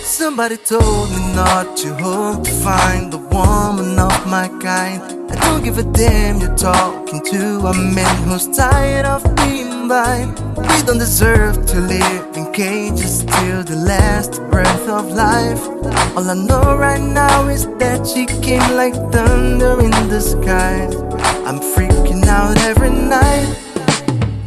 Somebody told me not to hope to find the woman of my kind. I don't give a damn you're talking to a man who's tired of being blind. We don't deserve to live in cages till the last breath of life. All I know right now is that she came like thunder in the sky. I'm freaking out every night.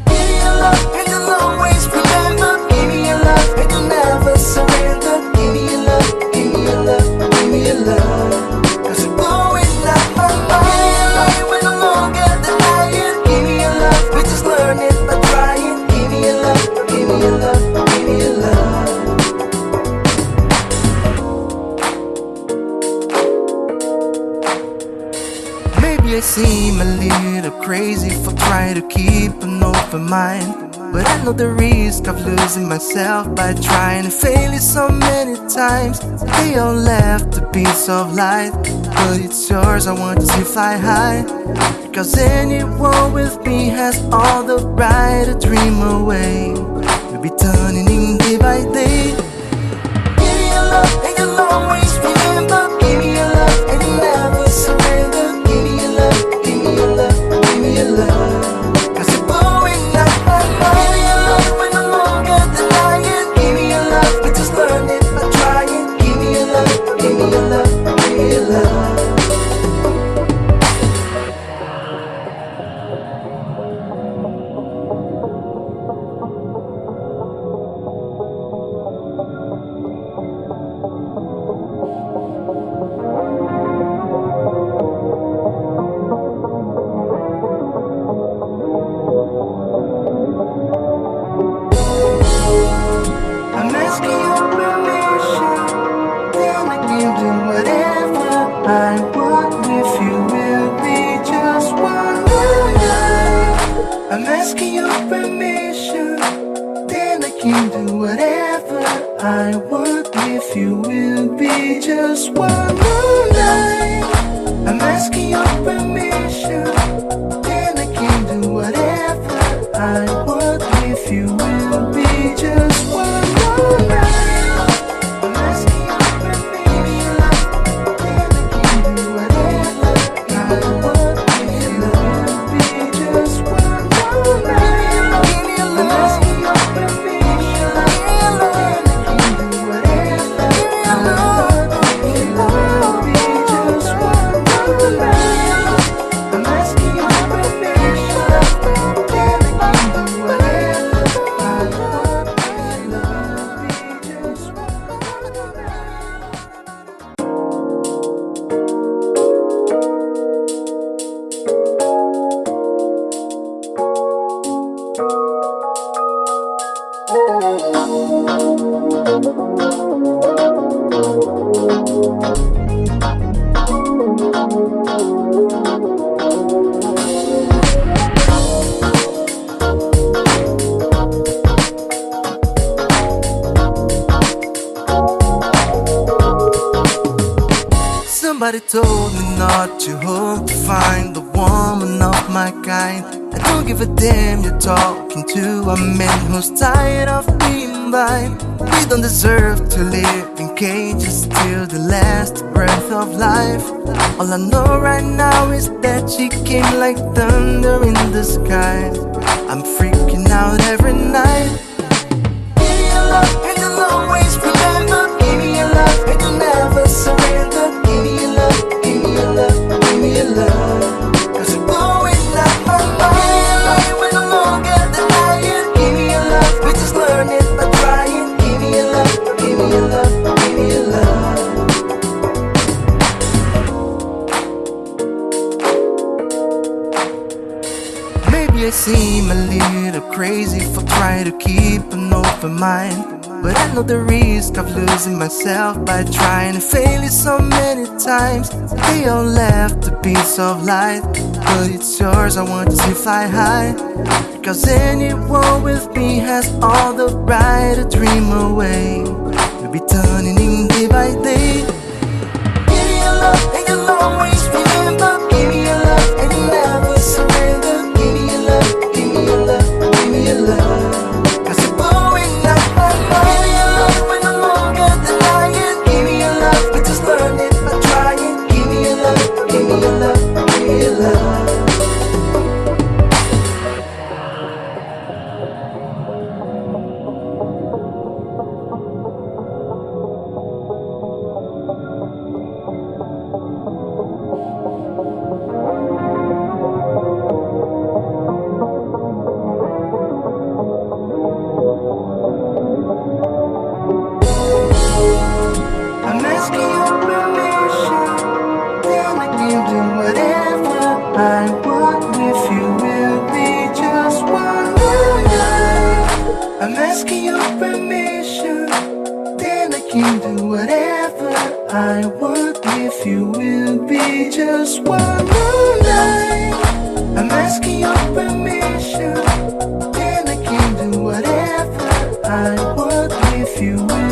Give me your love and you'll always remember. Give me your love and you'll never surrender. Give me your love, give me your love, give me your love. Cause you're blowing up my mind. We're no longer denying. Give me your love, we just learn it by trying. Give me your love, give me your love, give me your love. Maybe I seem a little crazy for trying to keep an open mind, but I know the risk of losing myself by trying to fail it so many times. They all left a piece of light, but it's yours, I want to see fly high. Because anyone with me has all the right to dream away. We'll be turning in day by day. Give me your love and you'll always remember. Give me your love and you'll never surrender. Give me your love, give me your love, give me your love. Cause you're blowing up my mind. We're no longer denying. Give me your love, we just learn it by trying. Give me your love, give me your love, give me your love. I'm asking your permission, then I can do whatever I want with you. Will be just one night. I'm asking your permission, then I can do whatever I want with you. Will be just one night. I'm asking your permission, then I can do whatever I want with you. Will be just one night. I'm asking your permission, then I can do whatever I want with you. Will be just one night. I'm asking your permission, then I can do whatever I want with you. Will be just one night. I'm asking your permission, then I can do whatever I want with you. Will be just one night. Somebody told me not to hope to find the woman of my kind. I don't give a damn you're talking to a man who's tired of being blind. We don't deserve to live in cages till the last breath of life. All I know right now is that she came like thunder in the sky. I'm freaking out every night. Give me your love and you'll always remember. Give me your love and you'll never surrender. Give me your love, give me your love, give me your love. Cause you're blowing up my mind. We're no longer denying. Give me your love, we just learn it by trying. Give me your love, give me your love, give me your love. Maybe I seem a little crazy for trying to keep an open mind, but I know the risk of losing myself by trying to fail it so many times. They all left a piece of light, but it's yours, I want to see fly high. Because anyone with me has all the right to dream away. asking your permission, then I can do whatever I want with you. Will be just one more night. I'm asking your permission, then I can do whatever I want with you. Will be just one more night. I'm asking your permission, then I can do whatever I want with you.